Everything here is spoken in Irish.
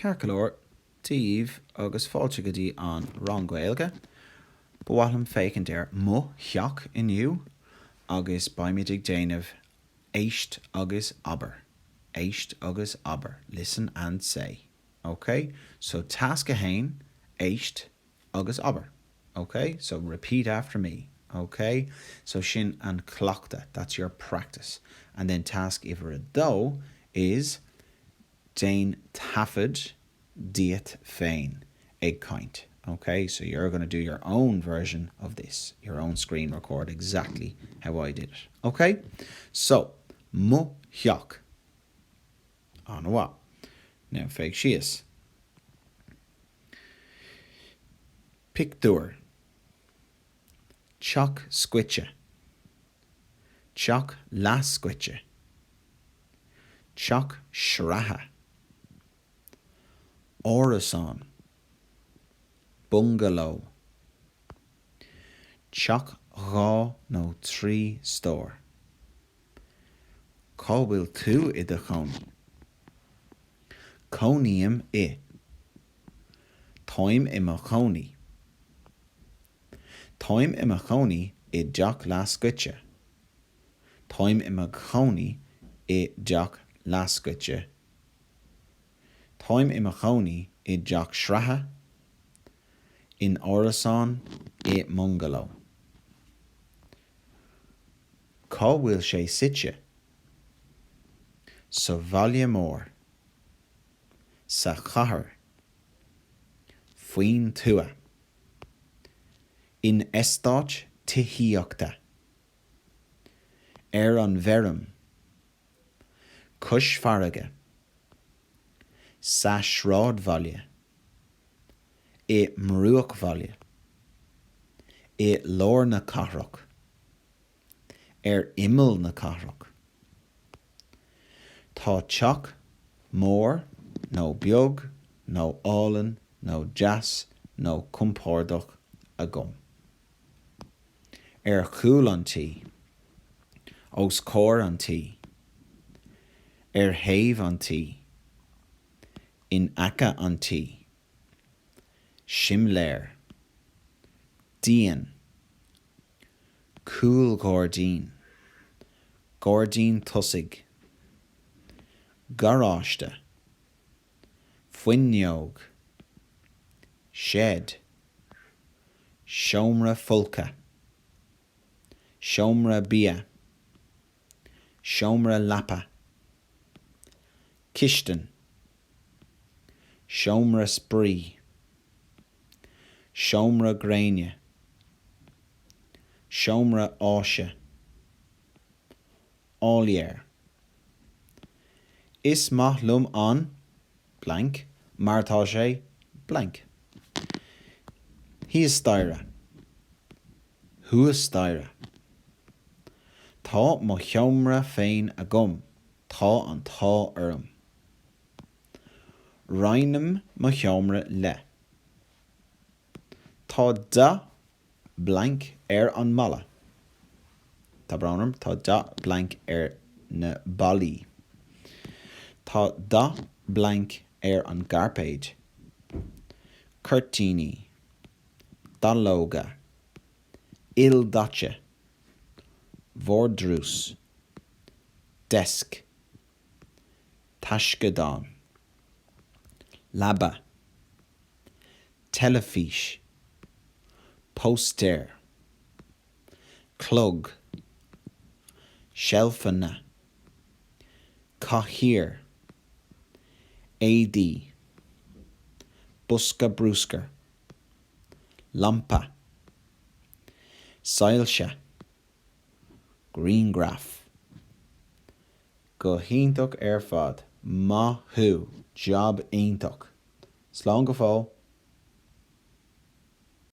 Cearcalóir tíomh agus fáilte go dtí an rang Gaeilge, bhfuilm fécinn deir mo theach inniu agus baimiid ag déanamh éist agus Abair. Éist agus Abair. Listen and say. Okay? So task a hain, éist agus Abair. Okay? So repeat after me. Okay? So sin an clochta. That's your practice. And then task iver a do is Dain tafid diet féin ag kaint. Okay, so you're going to do your own version of this, your own screen record exactly how I did it. Okay, so mo theach an what? Now Theach Éist. Picture. Teach squitche. Teach las squitche. Teach shraha. Orison. Bungalow. Teach rá nó trí store. Cá bhfuil tú I do chónaí? Cónaíam I. Táim I mo chónaí. Táim I mo chónaí I deach las squitche. Táim I mo chónaí I deach las squitche. Táim I mo chónaí I deach shraha. In Orison I bungalow. Cá bhfuil sé sitse? Sa bhaile mór. Sa chathair. Faoin tua. In estáit tithíochta. An bheirm. Cus farraige. Sa shráid bhaile. I mrúach bhaile. I lár na cathrach. Imil na cathrach. Tá teach mór, nó beag, nó álan, nó deas, nó compordach a gom. Chúl an tí. Os cór an tí. Thaobh an tí. In aca an tí. Simléir. Dían. Cúl Gordín. Gordín tusig. Garáiste. Fuinneog. Shed. Seomra fulca. Seomra bia. Seomra lapa. Kishtan. Seomra spree. Seomra graine. Seomra áise. Áiliar. Is maith liom an blank mar tá sé blank. Hí is staire. Hu is staire. Tá mo cheomra féin a gom. Tá an tá orm. Rainim mo cheomra le. Tá da blank an mala. Tá bránarm tá da blank na bailí. Tá da blank an garpéid. Curtíní. Dallóga. Ildache. Vordrús. Desk. Taisceadán. Labba. Telefís. Poster. Clog. Shelfanna. Cahir. AD. Buska brúsker. Lampa. Sailse. Greengraph. Go híntoch fad. Mahu. Job aintach. Slán go fóill.